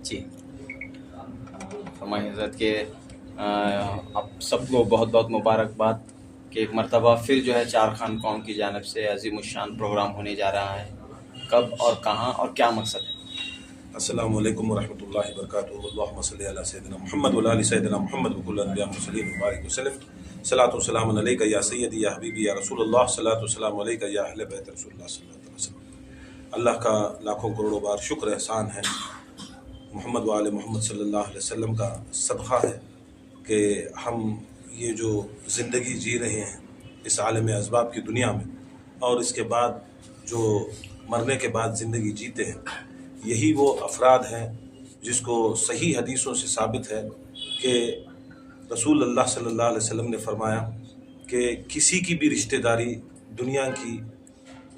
جی فرمائیں حضرت کہ آپ سب کو بہت بہت مبارکباد کہ ایک مرتبہ پھر جو ہے چارخان قوم کی جانب سے عظیم الشان پروگرام ہونے جا رہا ہے. کب اور کہاں اور کیا مقصد ہے؟ السلام علیکم ورحمۃ اللہ وبرکاتہ. اللہم صلی علی سیدنا محمد وعلی آل سیدنا محمد وکل انبیاء مرسلین وبارک وسلم. صلاۃ والسلام علیک یا سیدی یا حبیبی یا رسول اللہ. صلاۃ والسلام علیک یا اہل بیت رسول اللہ صلی اللہ علیہ وسلم. اللہ کا لاکھوں کروڑوں بار شکر احسان ہے، محمد وآل محمد صلی اللہ علیہ وسلم کا صدقہ ہے کہ ہم یہ جو زندگی جی رہے ہیں اس عالم اسباب کی دنیا میں، اور اس کے بعد جو مرنے کے بعد زندگی جیتے ہیں، یہی وہ افراد ہیں جس کو صحیح حدیثوں سے ثابت ہے کہ رسول اللہ صلی اللہ علیہ وسلم نے فرمایا کہ کسی کی بھی رشتہ داری دنیا کی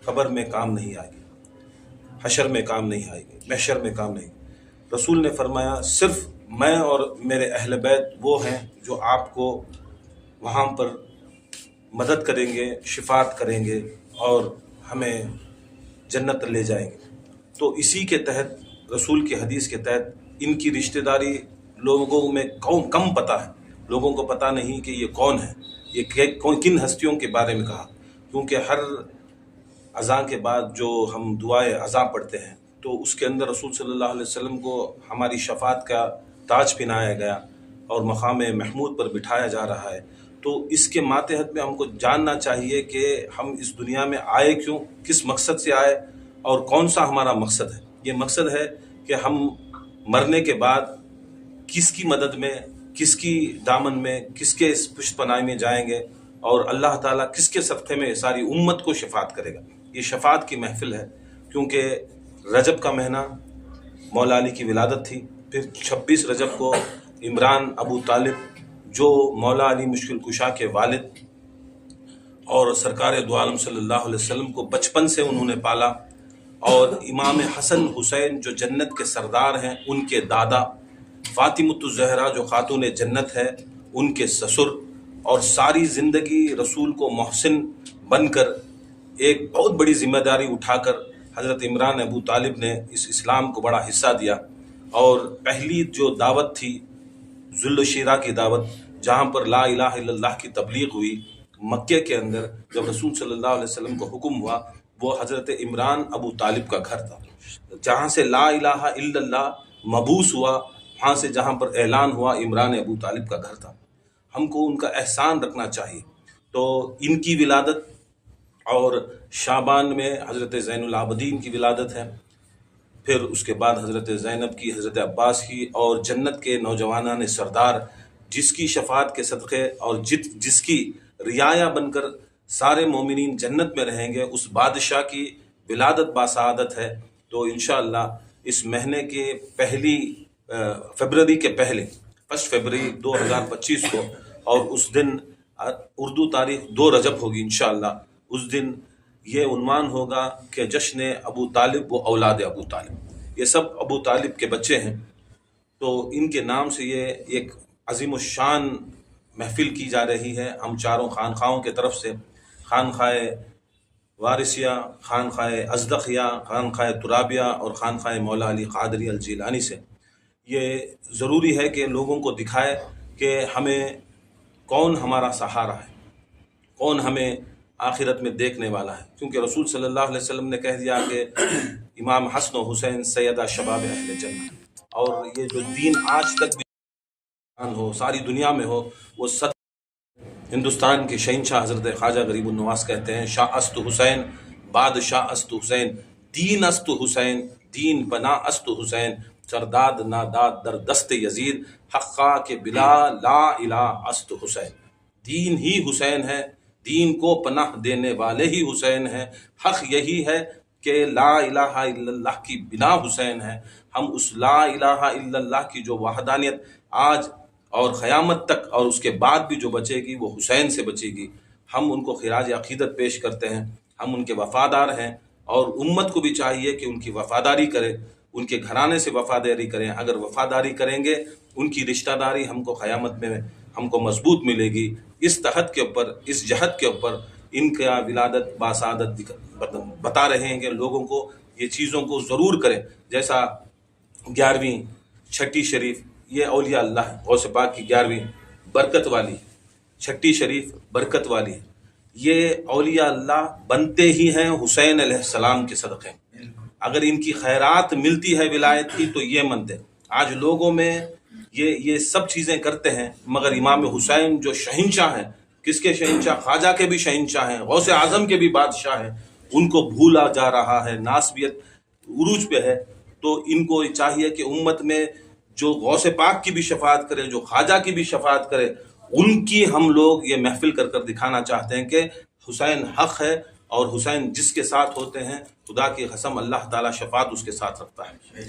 قبر میں کام نہیں آئے گی، حشر میں کام نہیں آئے گی، محشر میں کام نہیں. رسول نے فرمایا صرف میں اور میرے اہل بیت وہ ہیں جو آپ کو وہاں پر مدد کریں گے، شفاعت کریں گے اور ہمیں جنت لے جائیں گے. تو اسی کے تحت رسول کی حدیث کے تحت ان کی رشتہ داری لوگوں میں کم پتہ ہے. لوگوں کو پتہ نہیں کہ یہ کون ہے، یہ کن ہستیوں کے بارے میں کہا، کیونکہ ہر اذان کے بعد جو ہم دعائے اذان پڑھتے ہیں تو اس کے اندر رسول صلی اللہ علیہ وسلم کو ہماری شفاعت کا تاج پہنایا گیا اور مقام محمود پر بٹھایا جا رہا ہے. تو اس کے ماتحت میں ہم کو جاننا چاہیے کہ ہم اس دنیا میں آئے کیوں، کس مقصد سے آئے اور کون سا ہمارا مقصد ہے. یہ مقصد ہے کہ ہم مرنے کے بعد کس کی مدد میں، کس کی دامن میں، کس کے پشت پناہ میں جائیں گے اور اللہ تعالیٰ کس کے صدقے میں ساری امت کو شفاعت کرے گا. یہ شفاعت کی محفل ہے کیونکہ رجب کا مہینہ مولا علی کی ولادت تھی. پھر 26 رجب کو عمران ابو طالب جو مولا علی مشکل کشا کے والد اور سرکار دو عالم صلی اللہ علیہ وسلم کو بچپن سے انہوں نے پالا، اور امام حسن حسین جو جنت کے سردار ہیں ان کے دادا، فاطمۃ الزہرا جو خاتون جنت ہے ان کے سسر، اور ساری زندگی رسول کو محسن بن کر ایک بہت بڑی ذمہ داری اٹھا کر حضرت عمران ابو طالب نے اس اسلام کو بڑا حصہ دیا. اور پہلی جو دعوت تھی ذل شیرہ کی دعوت، جہاں پر لا الہ الا اللہ کی تبلیغ ہوئی مکے کے اندر، جب رسول صلی اللہ علیہ وسلم کو حکم ہوا، وہ حضرت عمران ابو طالب کا گھر تھا. جہاں سے لا الہ الا اللہ مبعوث ہوا، وہاں سے جہاں پر اعلان ہوا عمران ابو طالب کا گھر تھا. ہم کو ان کا احسان رکھنا چاہیے. تو ان کی ولادت، اور شعبان میں حضرت زین العابدین کی ولادت ہے، پھر اس کے بعد حضرت زینب کی، حضرت عباس کی، اور جنت کے نوجوانان سردار جس کی شفاعت کے صدقے اور جس کی رعایا بن کر سارے مومنین جنت میں رہیں گے، اس بادشاہ کی ولادت باسعادت ہے. تو انشاءاللہ اس مہینے کے فیبروری کے پہلے 1 فروری 2025 کو، اور اس دن اردو تاریخ 2 رجب ہوگی انشاءاللہ، اس دن یہ عنوان ہوگا کہ جشن ابو طالب و اولاد ابو طالب. یہ سب ابو طالب کے بچے ہیں، تو ان کے نام سے یہ ایک عظیم الشان محفل کی جا رہی ہے. ہم چاروں خانخواہوں کے طرف سے، خانخواہ وارثیہ، خانخواہ ازدقیہ، خانخواہ ترابیہ اور خانخواہ مولا علی قادری الجیلانی سے یہ ضروری ہے کہ لوگوں کو دکھائے کہ ہمیں کون ہمارا سہارا ہے، کون ہمیں آخرت میں دیکھنے والا ہے. کیونکہ رسول صلی اللہ علیہ وسلم نے کہہ دیا کہ امام حسن و حسین سیدہ شباب اہل جنت. اور یہ جو دین آج تک بھی ہو، ساری دنیا میں ہو، وہ ہندوستان کے شہنشاہ حضرت خواجہ غریب النواز کہتے ہیں شاہ است حسین بادشاہ است حسین، دین است حسین دین بنا است حسین، سرداد ناداد در دست یزید، حقا کے بلا لا الہ است حسین. دین ہی حسین ہے، دین کو پناہ دینے والے ہی حسین ہیں. حق یہی ہے کہ لا الہ الا اللہ کی بنا حسین ہے. ہم اس لا الہ الا اللہ کی جو وحدانیت آج اور قیامت تک اور اس کے بعد بھی جو بچے گی وہ حسین سے بچے گی. ہم ان کو خراج عقیدت پیش کرتے ہیں، ہم ان کے وفادار ہیں، اور امت کو بھی چاہیے کہ ان کی وفاداری کرے، ان کے گھرانے سے وفاداری کریں. اگر وفاداری کریں گے ان کی رشتہ داری ہم کو قیامت میں ہم کو مضبوط ملے گی. اس تحت کے اوپر، اس جہت کے اوپر ان کا ولادت باسعادت بتا رہے ہیں کہ لوگوں کو یہ چیزوں کو ضرور کریں. جیسا 11ویں چھٹی شریف یہ اولیاء اللہ ہے، غوث پاک کی 11ویں برکت والی چھٹی شریف برکت والی ہے۔ یہ اولیاء اللہ بنتے ہی ہیں حسین علیہ السلام کے صدقے، اگر ان کی خیرات ملتی ہے ولایت کی تو یہ منتے۔ آج لوگوں میں یہ سب چیزیں کرتے ہیں، مگر امام حسین جو شہنشاہ ہیں، کس کے شہنشاہ؟ خواجہ کے بھی شہنشاہ ہیں، غوث اعظم کے بھی بادشاہ ہیں، ان کو بھولا جا رہا ہے، ناسبیت عروج پہ ہے۔ تو ان کو چاہیے کہ امت میں جو غوث پاک کی بھی شفاعت کرے، جو خواجہ کی بھی شفاعت کرے، ان کی ہم لوگ یہ محفل کر کر دکھانا چاہتے ہیں کہ حسین حق ہے، اور حسین جس کے ساتھ ہوتے ہیں خدا کی قسم اللہ تعالیٰ شفاعت اس کے ساتھ رکھتا ہے۔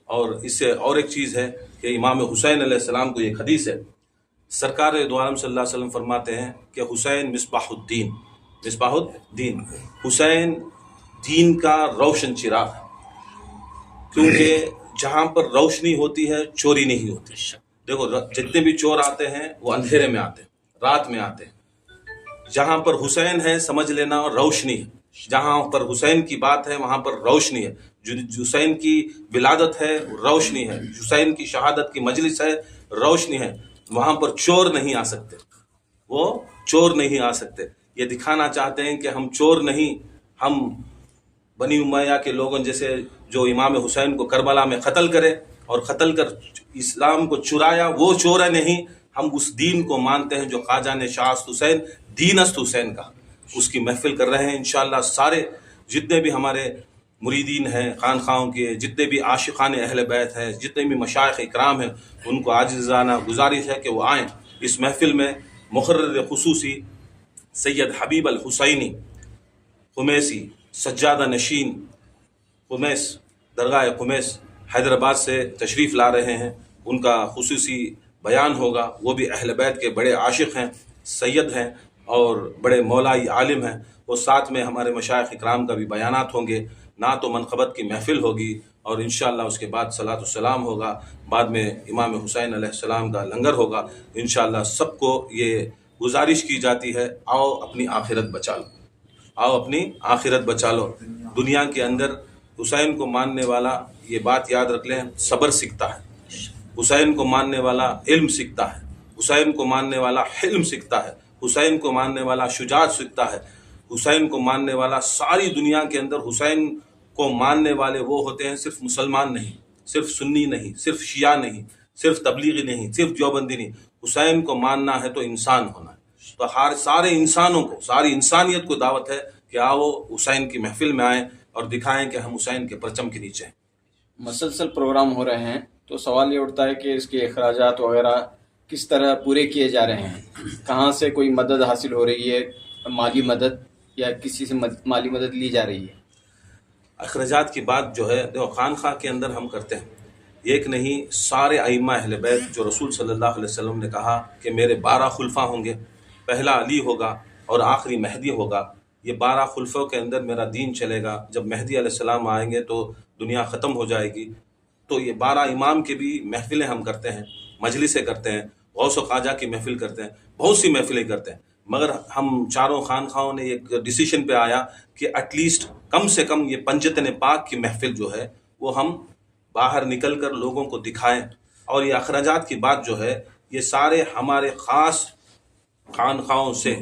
اور اس سے اور ایک چیز ہے کہ امام حسین علیہ السلام کو ایک حدیث ہے، سرکار دو عالم صلی اللہ علیہ وسلم فرماتے ہیں کہ حسین مصباح الدین، مصباح الدین، حسین دین کا روشن چراغ ہے، کیونکہ جہاں پر روشنی ہوتی ہے چوری نہیں ہوتی۔ دیکھو جتنے بھی چور آتے ہیں وہ اندھیرے میں آتے ہیں، رات میں آتے ہیں۔ جہاں پر حسین ہے سمجھ لینا روشنی ہے، جہاں پر حسین کی بات ہے وہاں پر روشنی ہے، حسین کی ولادت ہے روشنی ہے، حسین کی شہادت کی مجلس ہے روشنی ہے، وہاں پر چور نہیں آ سکتے، وہ چور نہیں آ سکتے۔ یہ دکھانا چاہتے ہیں کہ ہم چور نہیں، ہم بنی امیہ کے لوگوں جیسے جو امام حسین کو کربلا میں قتل کرے اور قتل کر اسلام کو چرایا، وہ چور نہیں، ہم اس دین کو مانتے ہیں جو خواجہ نے شاست حسین دینست حسین کا، اس کی محفل کر رہے ہیں۔ انشاءاللہ سارے جتنے بھی ہمارے مریدین ہیں خانخواہوں کے، جتنے بھی عاشقان اہل بیت ہیں، جتنے بھی مشائخ اکرام ہیں، ان کو عاجزانہ گزارش ہے کہ وہ آئیں اس محفل میں۔ مقرر خصوصی سید حبیب الحسینی خمیسی سجادہ نشین خمیس درگاہ خمیس حیدرآباد سے تشریف لا رہے ہیں، ان کا خصوصی بیان ہوگا۔ وہ بھی اہل بیت کے بڑے عاشق ہیں، سید ہیں اور بڑے مولائی عالم ہیں۔ وہ ساتھ میں ہمارے مشائخ اکرام کا بھی بیانات ہوں گے، نعت و منقبت کی محفل ہوگی، اور انشاءاللہ اس کے بعد صلاۃ السلام ہوگا، بعد میں امام حسین علیہ السلام کا لنگر ہوگا۔ انشاءاللہ سب کو یہ گزارش کی جاتی ہے، آؤ اپنی آخرت بچا لو، آؤ اپنی آخرت بچا لو۔ دنیا کے اندر حسین کو ماننے والا یہ بات یاد رکھ لیں، صبر سیکھتا ہے، حسین کو ماننے والا علم سیکھتا ہے، حسین کو ماننے والا حلم سیکھتا ہے، حسین کو ماننے والا شجاعت سیکھتا ہے، حسین کو ماننے والا ساری دنیا کے اندر حسین کو ماننے والے وہ ہوتے ہیں، صرف مسلمان نہیں، صرف سنی نہیں، صرف شیعہ نہیں، صرف تبلیغی نہیں، صرف دیوبندی نہیں، حسین کو ماننا ہے تو انسان ہونا ہے۔ تو سارے انسانوں کو، ساری انسانیت کو دعوت ہے کہ آؤ حسین کی محفل میں آئیں اور دکھائیں کہ ہم حسین کے پرچم کے نیچے ہیں۔ مسلسل پروگرام ہو رہے ہیں تو سوال یہ اٹھتا ہے کہ اس کے اخراجات وغیرہ کس طرح پورے کیے جا رہے ہیں، کہاں سے کوئی مدد حاصل ہو رہی ہے، مالی مدد یا کسی سے مالی مدد لی جا رہی ہے؟ اخراجات کی بات جو ہے دیکھو خانخواہ کے اندر ہم کرتے ہیں، ایک نہیں سارے ائمہ اہل بیت جو رسول صلی اللہ علیہ وسلم نے کہا کہ میرے 12 خلفاء ہوں گے، پہلا علی ہوگا اور آخری مہدی ہوگا، یہ 12 خلفوں کے اندر میرا دین چلے گا، جب مہدی علیہ السلام آئیں گے تو دنیا ختم ہو جائے گی۔ تو یہ 12 امام کے بھی محفلیں ہم کرتے ہیں، مجلسیں کرتے ہیں، غوث و خواجہ کی محفل کرتے ہیں، بہت سی محفلیں کرتے ہیں، مگر ہم چاروں خانخواہوں نے ایک ڈیسیشن پہ آیا کہ ایٹ لیسٹ کم سے کم یہ پنجتن پاک کی محفل جو ہے وہ ہم باہر نکل کر لوگوں کو دکھائیں۔ اور یہ اخراجات کی بات جو ہے یہ سارے ہمارے خاص خانخواہوں سے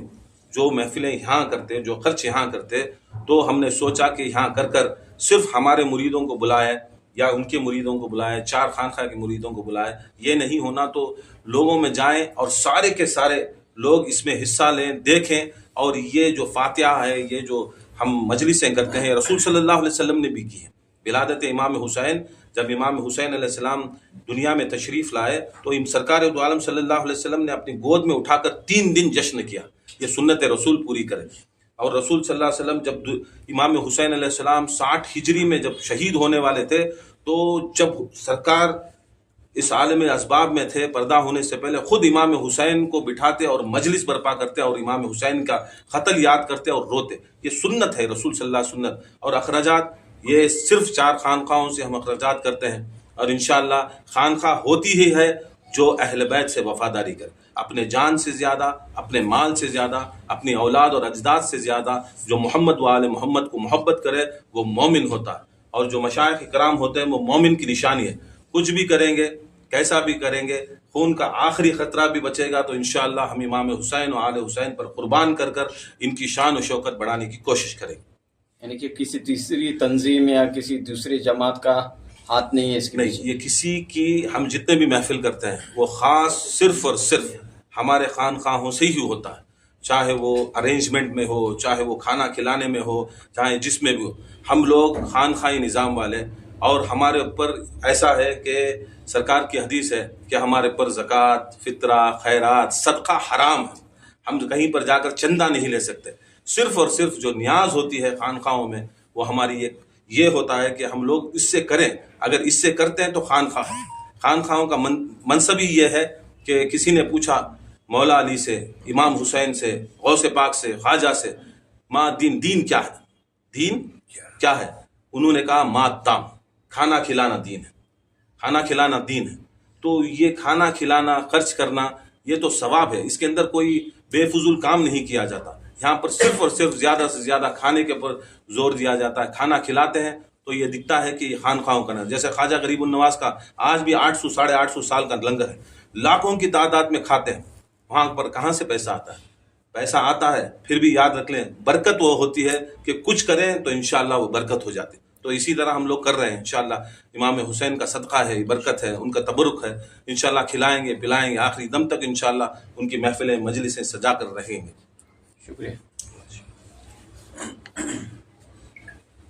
جو محفلیں یہاں کرتے، جو خرچ یہاں کرتے، تو ہم نے سوچا کہ یہاں کر صرف ہمارے مریدوں کو بلائے یا ان کے مریدوں کو بلائے، 4 خانخواہ کے مریدوں کو بلائے، یہ نہیں ہونا، تو لوگوں میں جائیں اور سارے کے سارے لوگ اس میں حصہ لیں، دیکھیں۔ اور یہ جو فاتحہ ہے، یہ جو ہم مجلسیں کرتے ہیں، رسول صلی اللہ علیہ وسلم نے بھی کی ہے۔ ولادت امام حسین، جب امام حسین علیہ السلام دنیا میں تشریف لائے تو سرکار دو عالم صلی اللہ علیہ وسلم نے اپنی گود میں اٹھا کر 3 دن جشن کیا، یہ سنت رسول پوری کرے۔ اور رسول صلی اللہ علیہ وسلم جب امام حسین علیہ السلام 60 ہجری میں جب شہید ہونے والے تھے، تو جب سرکار اس عالم اسباب میں تھے، پردہ ہونے سے پہلے خود امام حسین کو بٹھاتے اور مجلس برپا کرتے اور امام حسین کا قتل یاد کرتے اور روتے۔ یہ سنت ہے رسول صلی اللہ علیہ وسلم سنت۔ اور اخراجات یہ صرف 4 خانخواہوں سے ہم اخراجات کرتے ہیں، اور انشاءاللہ خانخواہ ہوتی ہی ہے جو اہل بیت سے وفاداری کرے، اپنے جان سے زیادہ، اپنے مال سے زیادہ، اپنی اولاد اور اجداد سے زیادہ، جو محمد و آل محمد کو محبت کرے وہ مومن ہوتا ہے۔ اور جو مشائخ کرام ہوتے ہیں وہ مومن کی نشانی ہے۔ کچھ بھی کریں گے، کیسا بھی کریں گے، خون کا آخری خطرہ بھی بچے گا تو انشاءاللہ ہم امام حسین و آل حسین پر قربان کر کر ان کی شان و شوکت بڑھانے کی کوشش کریں گے۔ یعنی کہ کسی تیسری تنظیم یا کسی دوسری جماعت کا ہاتھ نہیں ہے اس کے نہیں، پیچھے؟ یہ کسی کی، ہم جتنے بھی محفل کرتے ہیں وہ خاص صرف اور صرف ہمارے خانقاہوں سے ہی ہوتا ہے، چاہے وہ ارینجمنٹ میں ہو، چاہے وہ کھانا کھلانے میں ہو، چاہے جس میں بھی ہو، ہم لوگ خانقاہی نظام والے، اور ہمارے اوپر ایسا ہے کہ سرکار کی حدیث ہے کہ ہمارے پر زکوٰۃ، فطرہ، خیرات، صدقہ حرام ہے، ہم کہیں پر جا کر چندہ نہیں لے سکتے، صرف اور صرف جو نیاز ہوتی ہے خانقاہوں میں وہ ہماری ایک یہ ہوتا ہے کہ ہم لوگ اس سے کریں، اگر اس سے کرتے ہیں تو خانقاہوں کا منصب ہی یہ ہے کہ کسی نے پوچھا مولا علی سے، امام حسین سے، غوث پاک سے، خواجہ سے، ماں دین کیا ہے، دین کیا ہے؟ انہوں نے کہا ماں تام، کھانا کھلانا دین ہے، کھانا کھلانا دین ہے۔ تو یہ کھانا کھلانا، خرچ کرنا، یہ تو ثواب ہے، اس کے اندر کوئی بے فضول کام نہیں کیا جاتا، یہاں پر صرف اور صرف زیادہ سے زیادہ کھانے کے اوپر زور دیا جاتا ہے، کھانا کھلاتے ہیں تو یہ دکھتا ہے کہ یہ خانقاہوں کا نظر، جیسے خواجہ غریب النواز کا آج بھی 800 850 سال کا لنگر ہے، لاکھوں کی تعداد میں کھاتے ہیں، وہاں پر کہاں سے پیسہ آتا ہے؟ پیسہ آتا ہے، پھر بھی یاد رکھ لیں برکت وہ ہوتی ہے کہ کچھ کریں تو انشاءاللہ وہ برکت ہو جاتی ہے۔ تو اسی طرح ہم لوگ کر رہے ہیں، انشاءاللہ امام حسین کا صدقہ ہے، برکت ہے، ان کا تبرک ہے، انشاءاللہ کھلائیں گے پلائیں گے، آخری دم تک انشاءاللہ ان کی محفلیں مجلسیں سجا کر رہیں گے۔ شکریہ۔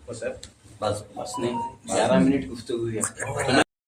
بس ہے، بس نہیں، 11 منٹ گفتگو ہے۔